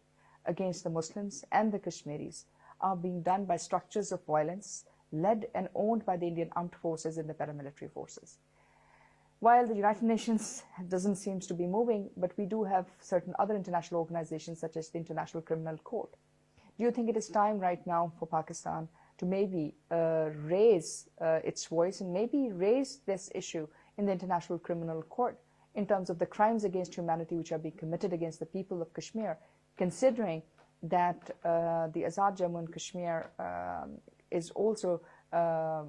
against the Muslims and the Kashmiris are being done by structures of violence led and owned by the Indian armed forces and the paramilitary forces. While the United Nations doesn't seem to be moving, but we do have certain other international organizations such as the International Criminal Court. Do you think it is time right now for Pakistan to maybe raise its voice and maybe raise this issue in the International Criminal Court in terms of the crimes against humanity which are being committed against the people of Kashmir, considering that the Azad Jammu and Kashmir is also, a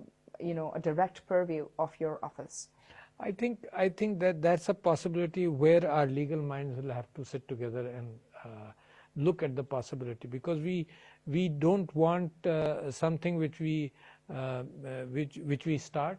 direct purview of your office? I think that that's a possibility where our legal minds will have to sit together and look at the possibility, because we don't want something which we start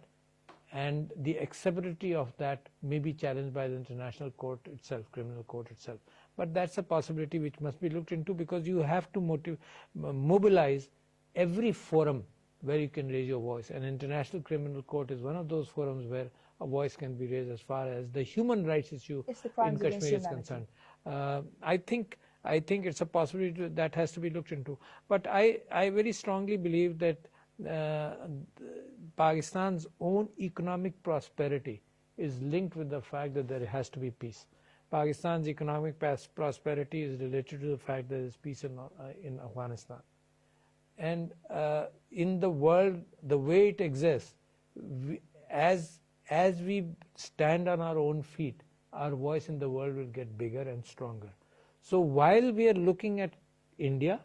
and the acceptability of that may be challenged by the international court itself, criminal court itself. But that's a possibility which must be looked into, because you have to mobilize every forum where you can raise your voice, and International Criminal Court is one of those forums where a voice can be raised as far as the human rights issue in Kashmir is concerned. I think it's a possibility that has to be looked into. But I very strongly believe that Pakistan's own economic prosperity is linked with the fact that there has to be peace. Pakistan's economic prosperity is related to the fact that there is peace in Afghanistan. And in the world, the way it exists, as we stand on our own feet, our voice in the world will get bigger and stronger. So while we are looking at India,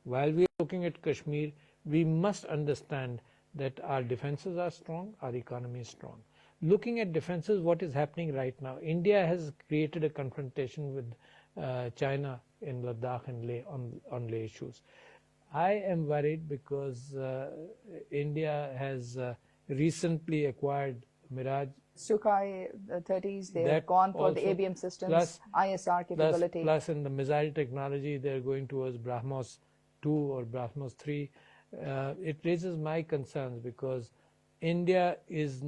while we are looking at Kashmir, we must understand that our defenses are strong, our economy is strong. Looking at defenses, what is happening right now? India has created a confrontation with China in Ladakh and Leh on Leh issues. I am worried because India has recently acquired Mirage. Sukhoi 30s, they have gone for the ABM systems, plus ISR capability. Plus in the missile technology, they're going towards BrahMos 2 or BrahMos 3. It raises my concerns because India is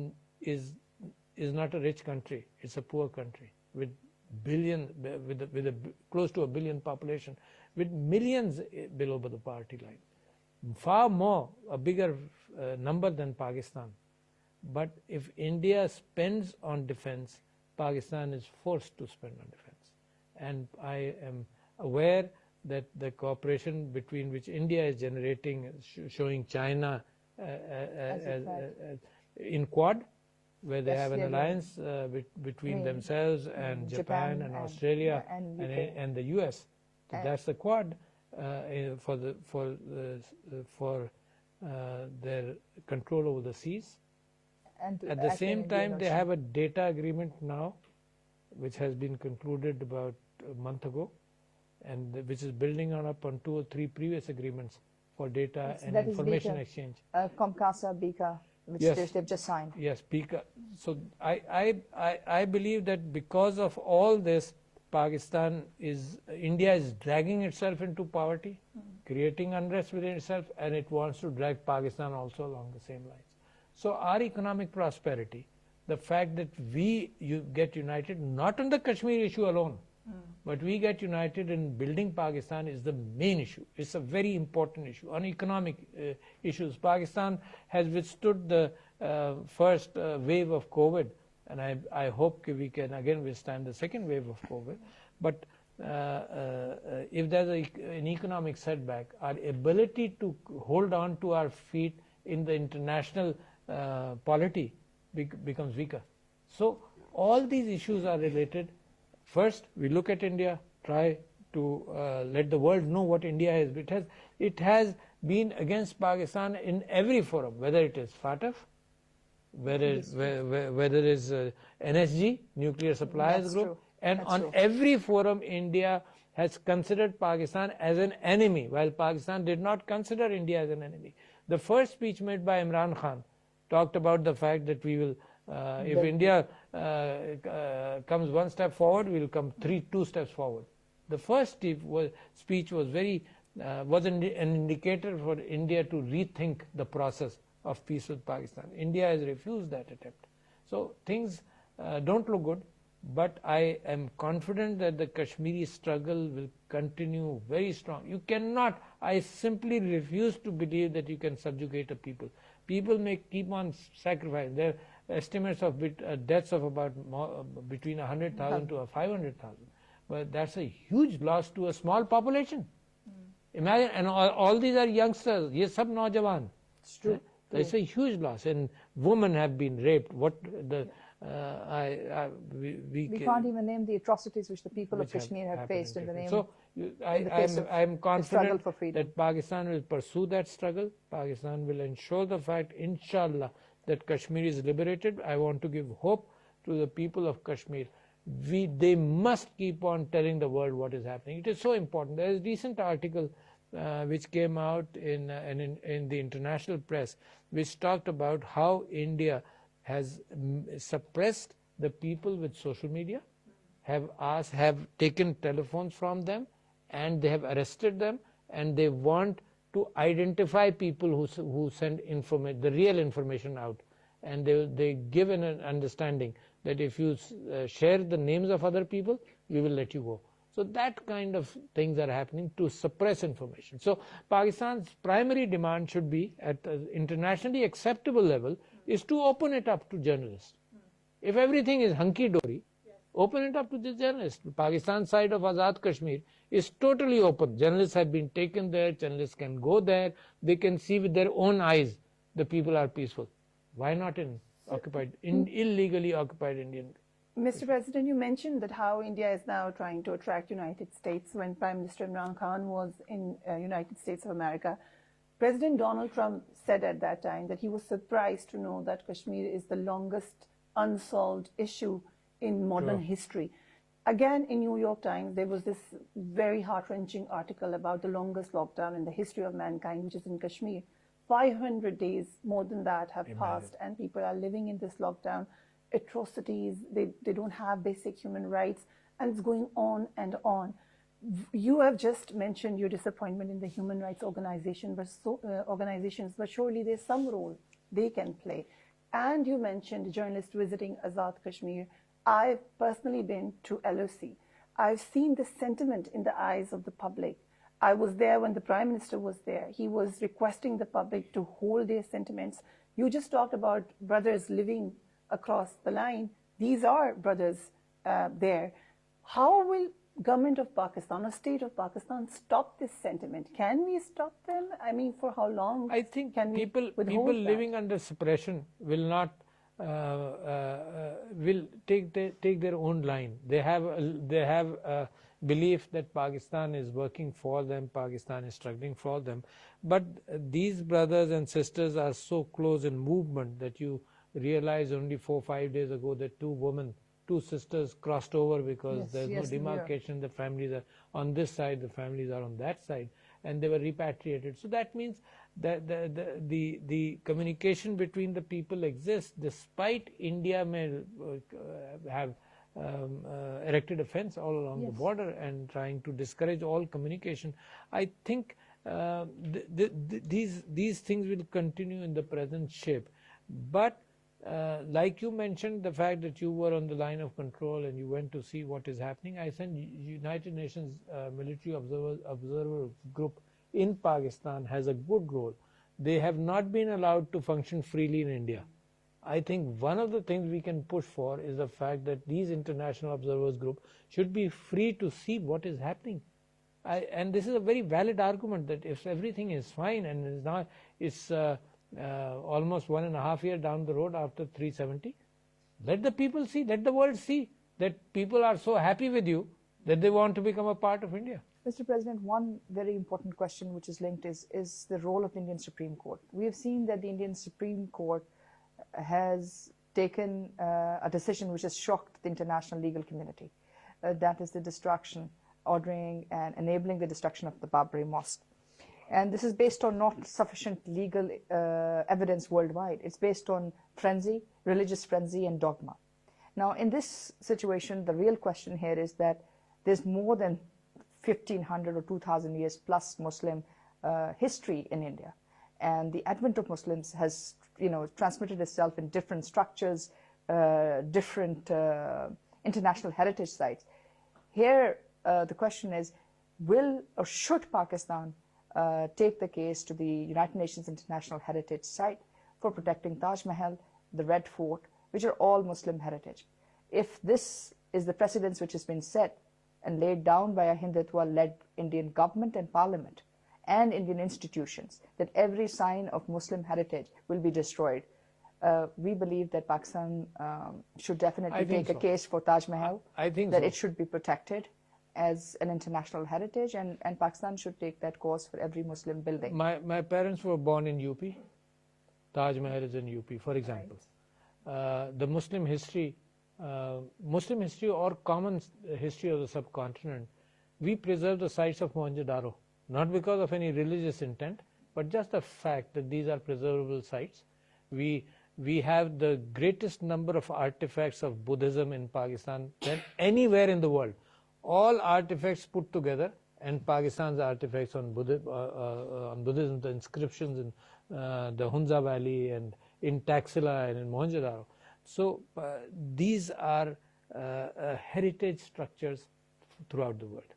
not a rich country, it's a poor country with close to a billion population, with millions below the poverty line. Far more, a bigger number than Pakistan. But if India spends on defense, Pakistan is forced to spend on defense. And I am aware that the cooperation between which India is generating, showing China in Quad, where they have an alliance between themselves and Japan and Australia and the US. So that's the Quad for their control over the seas. And at the same time, they have a data agreement now, which has been concluded about a month ago, and which is building up on 2 or 3 previous agreements for data and information exchange. Comcasa, Bika, which they've just signed. Yes, Bika. So I believe that because of all this, India is dragging itself into poverty, creating unrest within itself, and it wants to drag Pakistan also along the same lines. So our economic prosperity, the fact that you get united not on the Kashmir issue alone, but we get united in building Pakistan is the main issue. It's a very important issue. On economic issues, Pakistan has withstood the first wave of COVID, and I hope we can again withstand the second wave of COVID. But if there's an economic setback, our ability to hold on to our feet in the international polity becomes weaker. So all these issues are related. First, we look at India, try to let the world know what India is. It has been against Pakistan in every forum, whether it is FATF, whether it is NSG, Nuclear Suppliers Group, and on every forum India has considered Pakistan as an enemy, while Pakistan did not consider India as an enemy. The first speech made by Imran Khan talked about the fact that we will, if India comes one step forward, we will come 2 steps forward. The first speech was an indicator for India to rethink the process of peace with Pakistan. India has refused that attempt. So things don't look good, but I am confident that the Kashmiri struggle will continue very strong. You cannot, I simply refuse to believe that you can subjugate a people. People may keep on sacrificing. There are estimates of deaths of about between 100,000 to 500,000. But that's a huge loss to a small population. Imagine, and all these are youngsters. Ye sab naujawan. It's true. It's a huge loss, and women have been raped. We can't even name the atrocities which the people of Kashmir have faced in the name. So I'm confident that Pakistan will pursue that struggle. Pakistan will ensure the fact, inshallah, that Kashmir is liberated. I want to give hope to the people of Kashmir they must keep on telling the world what is happening. It is so important. There is a recent article which came out in the international press, which talked about how India has suppressed the people with social media, have taken telephones from them, and they have arrested them, and they want to identify people who send the real information out, and they give an understanding that if you share the names of other people, we will let you go. So that kind of things are happening to suppress information. So Pakistan's primary demand should be, at the internationally acceptable level, is to open it up to journalists. If everything is hunky-dory, open it up to the journalists. The Pakistan side of Azad Kashmir is totally open. Journalists have been taken there, journalists can go there, they can see with their own eyes the people are peaceful. Why not in illegally occupied Indian? Mr. President, you mentioned that how India is now trying to attract United States. When Prime Minister Imran Khan was in United States of America, President Donald Trump said at that time that he was surprised to know that Kashmir is the longest unsolved issue in modern history. Again, in New York Times, there was this very heart-wrenching article about the longest lockdown in the history of mankind, which is in Kashmir. 500 days, more than that, have passed, and people are living in this lockdown. Atrocities, they don't have basic human rights, and it's going on and on. You have just mentioned your disappointment in the human rights organizations, but surely there's some role they can play. And you mentioned journalists visiting Azad Kashmir. I've personally been to LOC. I've seen the sentiment in the eyes of the public. I was there when the Prime Minister was there. He was requesting the public to hold their sentiments. You just talked about brothers living across the line. These are brothers there. How will government of Pakistan or state of Pakistan stop this sentiment? Can we stop them? I mean, for how long? I think can people living under suppression will not will take their own line. They have a belief that Pakistan is working for them, Pakistan is struggling for them. But these brothers and sisters are so close in movement that you realize only 4 or 5 days ago that two sisters crossed over because there's no demarcation. The families are on this side, the families are on that side, and they were repatriated. So that means that the communication between the people exists, despite India may have erected a fence all along the border and trying to discourage all communication. I think these things will continue in the present shape. But like you mentioned, the fact that you were on the line of control and you went to see what is happening, I sent United Nations military observer group in Pakistan has a good role. They have not been allowed to function freely in India. I think one of the things we can push for is the fact that these international observers group should be free to see what is happening. And this is a very valid argument that if everything is fine and it's almost 1.5 years down the road after 370, let the people see, let the world see that people are so happy with you that they want to become a part of India. Mr. President, one very important question which is linked is the role of the Indian Supreme Court. We have seen that the Indian Supreme Court has taken a decision which has shocked the international legal community. That is the destruction, ordering and enabling the destruction of the Babri Mosque. And this is based on not sufficient legal evidence worldwide. It's based on frenzy, religious frenzy and dogma. Now, in this situation, the real question here is that there's more than 1,500 or 2,000 years plus Muslim history in India. And the advent of Muslims has, transmitted itself in different structures, different international heritage sites. Here, the question is, will or should Pakistan take the case to the United Nations International Heritage Site for protecting Taj Mahal, the Red Fort, which are all Muslim heritage? If this is the precedence which has been set and laid down by a Hindutva-led Indian government and parliament and Indian institutions, that every sign of Muslim heritage will be destroyed, we believe that Pakistan should definitely take a case for Taj Mahal, that it should be protected as an international heritage, and Pakistan should take that course for every Muslim building. My parents were born in UP. Taj Mahal is in UP, for example. The Muslim history Muslim history or common history of the subcontinent, we preserve the sites of Mohenjo-daro, not because of any religious intent, but just the fact that these are preservable sites. We have the greatest number of artifacts of Buddhism in Pakistan than anywhere in the world. All artifacts put together, and Pakistan's artifacts on Buddhism, the inscriptions in the Hunza Valley and in Taxila and in Mohenjo-daro. So these are heritage structures throughout the world.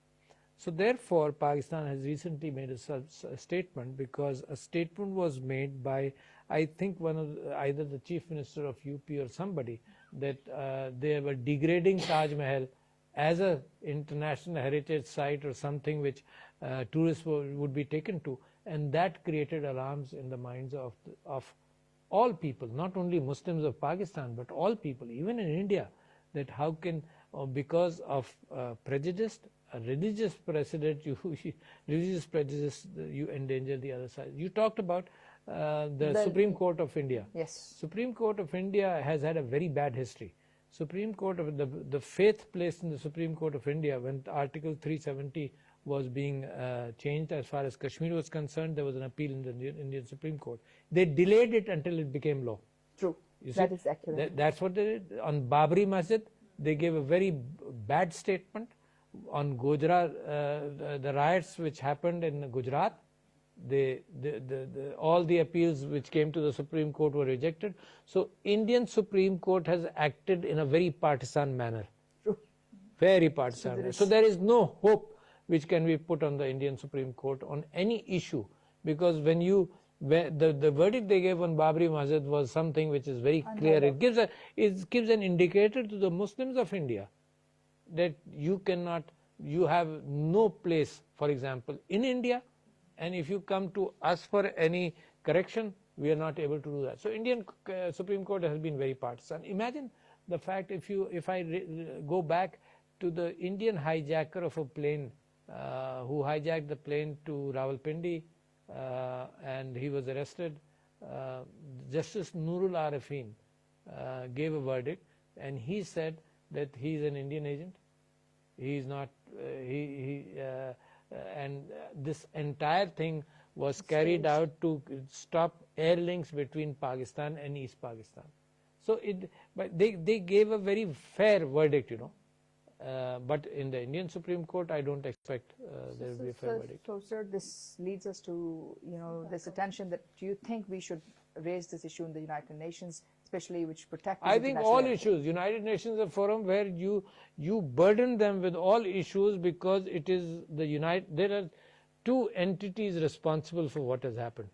So therefore, Pakistan has recently made a statement, because a statement was made by, I think, either the Chief Minister of UP or somebody, that they were degrading Taj Mahal as an international heritage site or something which tourists would be taken to, and that created alarms in the minds of all people, not only Muslims of Pakistan, but all people, even in India, that how can, because of prejudice, a religious precedent, religious prejudice, you endanger the other side. You talked about the Supreme Court of India. Yes. Supreme Court of India has had a very bad history. Supreme Court of the faith placed in the Supreme Court of India, when Article 370 was being changed as far as Kashmir was concerned, there was an appeal in the Indian Supreme Court. They delayed it until it became law. True. That is accurate. That's what they did. On Babri Masjid, they gave a very bad statement. On Gujarat, the riots which happened in Gujarat, all the appeals which came to the Supreme Court were rejected. So Indian Supreme Court has acted in a very partisan manner. True. Very partisan manner. So there is no hope which can be put on the Indian Supreme Court on any issue, because when the verdict they gave on Babri Masjid was something which is very clear. It gives an indicator to the Muslims of India that you have no place, for example, in India, and if you come to us for any correction, we are not able to do that. So Indian Supreme Court has been very partisan. Imagine the fact, if I go back to the Indian hijacker of a plane, who hijacked the plane to Rawalpindi, and he was arrested, Justice Nurul Arifin gave a verdict, and he said that he is an Indian agent. He is not, and this entire thing was carried out to stop air links between Pakistan and East Pakistan. So but they gave a very fair verdict, but in the Indian Supreme Court, I don't expect there will be a fair verdict. So, sir, this leads us to this attention that, do you think we should raise this issue in the United Nations, especially which protect? I think all issues. United Nations is a forum where you burden them with all issues, because it is there are two entities responsible for what has happened,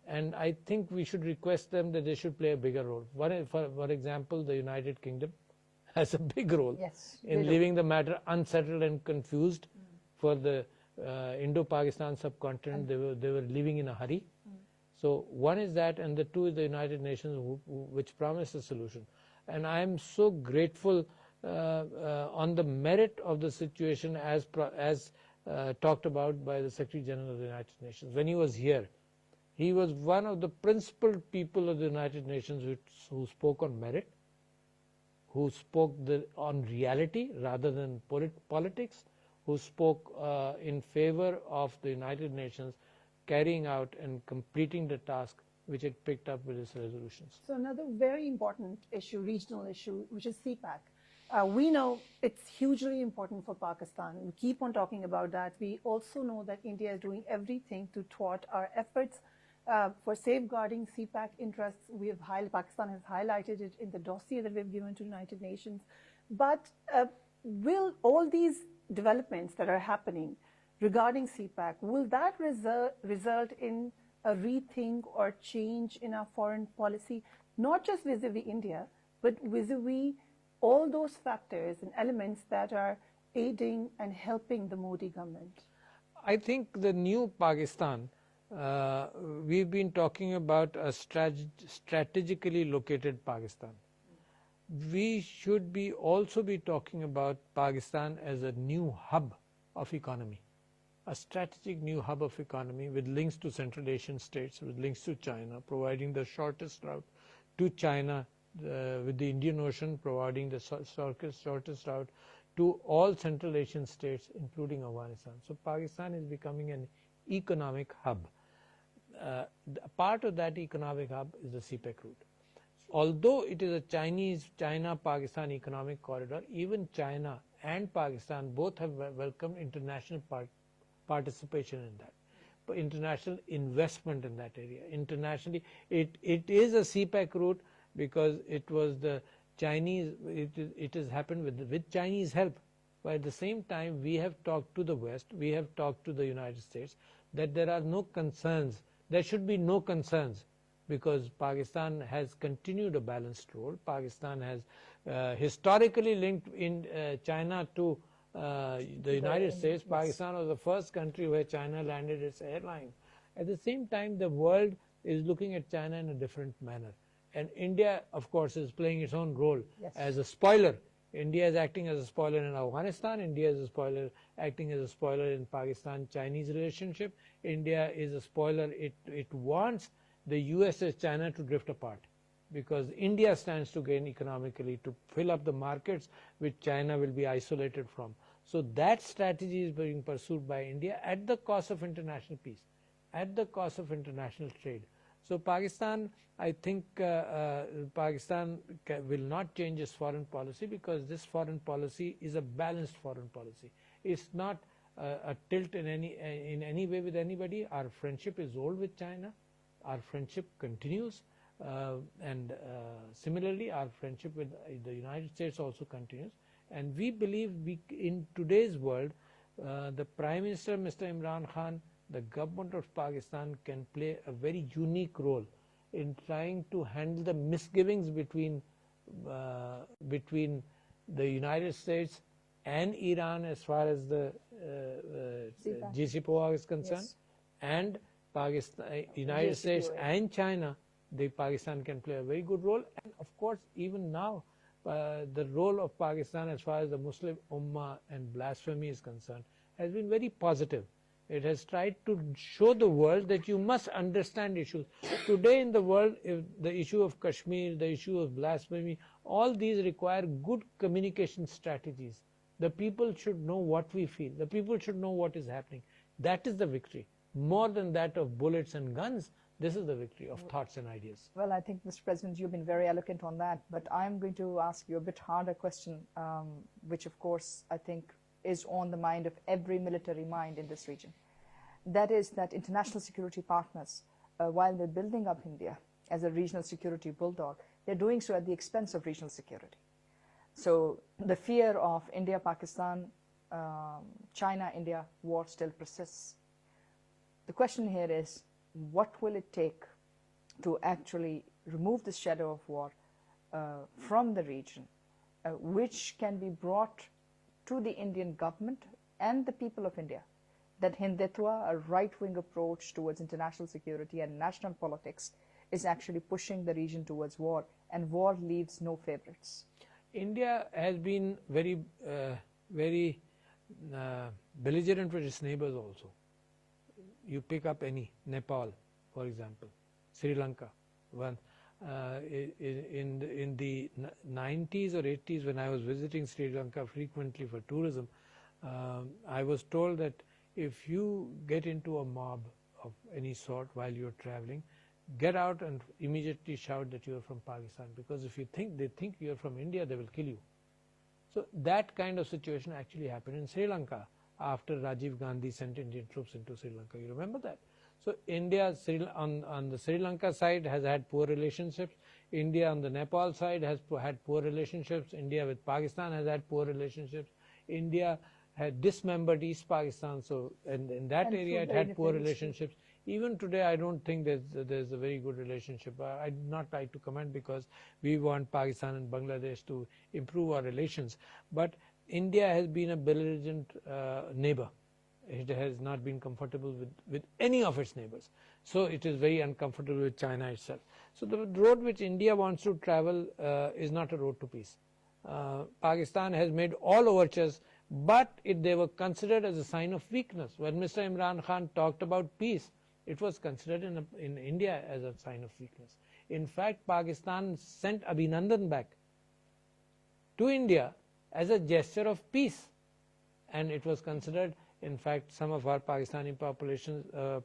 and I think we should request them that they should play a bigger role. For example, the United Kingdom has a big role in leaving the matter unsettled and confused. For the Indo-Pakistan subcontinent, they were living in a hurry. So one is that, and the two is the United Nations, which promised a solution. And I am so grateful on the merit of the situation as talked about by the Secretary General of the United Nations. When he was here, he was one of the principal people of the United Nations who spoke on merit, who spoke on reality rather than politics, who spoke in favor of the United Nations carrying out and completing the task which it picked up with its resolutions. So another very important issue, regional issue, which is CPAC. We know it's hugely important for Pakistan. We keep on talking about that. We also know that India is doing everything to thwart our efforts for safeguarding CPAC interests. Pakistan has highlighted it in the dossier that we've given to the United Nations. But will all these developments that are happening regarding CPAC, will that result in a rethink or change in our foreign policy, not just vis-a-vis India, but vis-a-vis all those factors and elements that are aiding and helping the Modi government? I think the new Pakistan, we've been talking about a strategically located Pakistan. We should also be talking about Pakistan as a new hub of economy, a strategic new hub of economy with links to Central Asian states, with links to China, providing the shortest route to China with the Indian Ocean providing the shortest route to all Central Asian states, including Afghanistan. So Pakistan is becoming an economic hub. Part of that economic hub is the CPEC route. Although it is a China-Pakistan economic corridor, even China and Pakistan both have welcomed international participation in that, international investment in that area. Internationally, it is a CPEC route because it was the Chinese, it has happened with Chinese help. But at the same time, we have talked to the West, we have talked to the United States that there are no concerns, there should be no concerns, because Pakistan has continued a balanced role. Pakistan has historically linked in China to the United States. Pakistan was the first country where China landed its airline. At the same time, the world is looking at China in a different manner. And India, of course, is playing its own role as a spoiler. India is acting as a spoiler in Afghanistan. India is a spoiler, acting as a spoiler in Pakistan-Chinese relationship. India is a spoiler. It wants the USS China to drift apart, because India stands to gain economically to fill up the markets which China will be isolated from. So that strategy is being pursued by India at the cost of international peace, at the cost of international trade. So Pakistan, I think Pakistan will not change its foreign policy, because this foreign policy is a balanced foreign policy. It's not a tilt in any way with anybody. Our friendship is old with China. Our friendship continues, and similarly our friendship with the United States also continues. And we believe in today's world, the Prime Minister, Mr. Imran Khan, the government of Pakistan can play a very unique role in trying to handle the misgivings between the United States and Iran as far as the JCPOA is concerned, and Pakistan, United States and China. Pakistan can play a very good role. And of course, even now, the role of Pakistan as far as the Muslim Ummah and blasphemy is concerned has been very positive. It has tried to show the world that you must understand issues. Today in the world, if the issue of Kashmir, the issue of blasphemy, all these require good communication strategies. The people should know what we feel. The people should know what is happening. That is the victory. More than that of bullets and guns, this is the victory of thoughts and ideas. Well, I think, Mr. President, you've been very eloquent on that, but I'm going to ask you a bit harder question, which of course I think is on the mind of every military mind in this region. That is that international security partners, while they're building up India as a regional security bulldog, they're doing so at the expense of regional security. So the fear of India-Pakistan, China-India war still persists. The question here is, what will it take to actually remove this shadow of war from the region, which can be brought to the Indian government and the people of India, that Hindutva, a right-wing approach towards international security and national politics, is actually pushing the region towards war, and war leaves no favorites. India has been very belligerent with its neighbors also. You pick up any, Nepal, for example, Sri Lanka. In the 90s or 80s, when I was visiting Sri Lanka frequently for tourism, I was told that if you get into a mob of any sort while you're traveling, get out and immediately shout that you are from Pakistan, because if they think you're from India, they will kill you. So that kind of situation actually happened in Sri Lanka after Rajiv Gandhi sent Indian troops into Sri Lanka. You remember that? So India on the Sri Lanka side has had poor relationships. India on the Nepal side has had poor relationships. India with Pakistan has had poor relationships. India had dismembered East Pakistan, so in that area it had poor relationships. Even today, I don't think there's a very good relationship. I'd not like to comment, because we want Pakistan and Bangladesh to improve our relations. But India has been a belligerent neighbor. It has not been comfortable with any of its neighbors. So it is very uncomfortable with China itself. So the road which India wants to travel is not a road to peace. Pakistan has made all overtures, but they were considered as a sign of weakness. When Mr. Imran Khan talked about peace, it was considered in India as a sign of weakness. In fact, Pakistan sent Abhinandan back to India as a gesture of peace, and it was considered, in fact, some of our Pakistani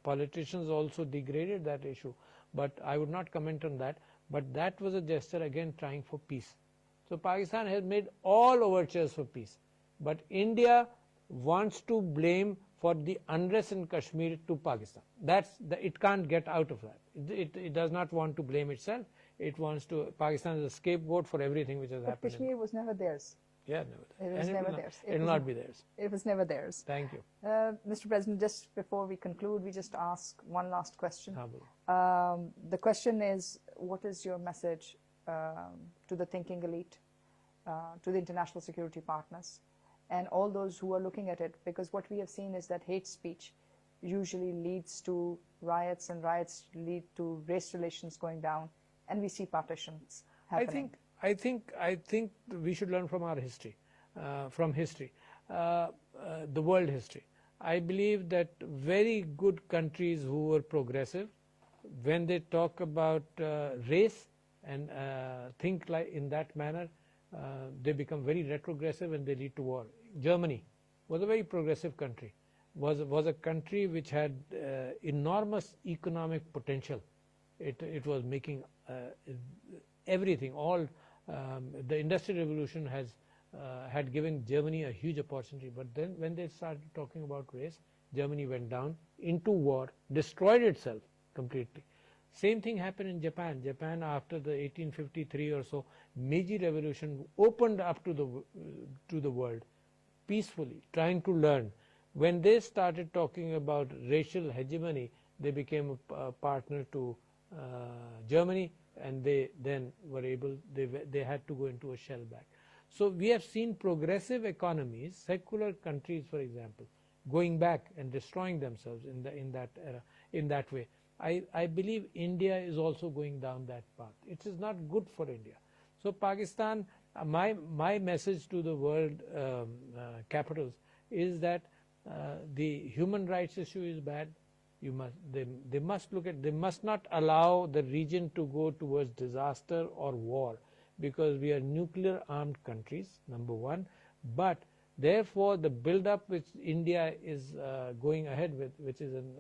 politicians also degraded that issue, but I would not comment on that. But that was a gesture, again, trying for peace. So Pakistan has made all overtures for peace, but India wants to blame for the unrest in Kashmir to Pakistan. It can't get out of that. It does not want to blame itself. It wants to. Pakistan is a scapegoat for everything which has happened. But Kashmir was never theirs. Yeah, never. It was never theirs. It will not be theirs. It was never theirs. Thank you. Mr. President, just before we conclude, we just ask one last question. The question is, what is your message to the thinking elite, to the international security partners, and all those who are looking at it? Because what we have seen is that hate speech usually leads to riots, and riots lead to race relations going down, and we see partitions happening. I think we should learn from our history, the world history. I believe that very good countries who were progressive, when they talk about race and think like in that manner, they become very retrogressive and they lead to war. Germany was a very progressive country, was a country which had enormous economic potential. It was making everything, the Industrial Revolution had given Germany a huge opportunity, but then when they started talking about race, Germany went down into war, destroyed itself completely. Same thing happened in Japan. Japan, after the 1853 or so Meiji Revolution, opened up to the world peacefully, trying to learn. When they started talking about racial hegemony, they became a partner to Germany, and they then were able, they had to go into a shell back. So we have seen progressive economies, secular countries, for example, going back and destroying themselves in that era, in that way. I believe India is also going down that path. It is not good for India. So Pakistan, my message to the world capitals is that the human rights issue is bad. They must look at, they must not allow the region to go towards disaster or war, because we are nuclear armed countries, number one. But therefore the build-up which India is going ahead with, which is an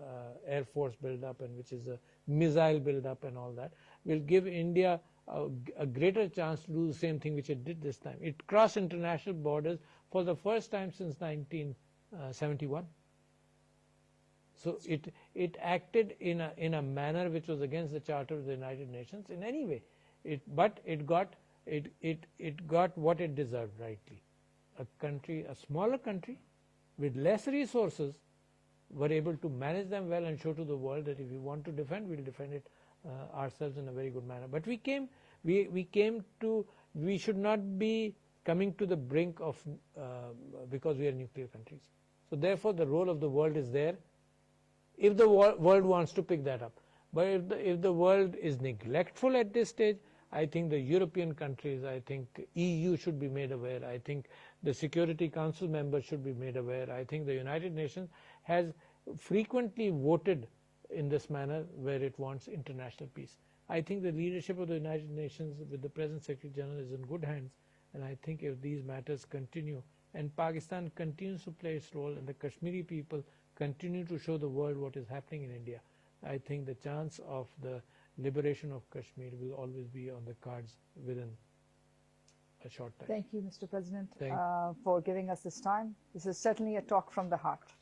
air force build-up and which is a missile build-up and all that, will give India a greater chance to do the same thing which it did this time. It crossed international borders for the first time since 1971. So it acted in a manner which was against the Charter of the United Nations in any way. But it got what it deserved rightly. A smaller country with less resources were able to manage them well and show to the world that if we want to defend, we'll defend it ourselves in a very good manner. But we should not be coming to the brink of, because we are nuclear countries. So therefore the role of the world is there, if the world wants to pick that up. But if the world is neglectful at this stage, I think the European countries, I think EU should be made aware, I think the Security Council members should be made aware, I think the United Nations has frequently voted in this manner where it wants international peace. I think the leadership of the United Nations with the present Secretary General is in good hands, and I think if these matters continue and Pakistan continues to play its role and the Kashmiri people continue to show the world what is happening in India, I think the chance of the liberation of Kashmir will always be on the cards within a short time. Thank you, Mr. President, for giving us this time. This is certainly a talk from the heart.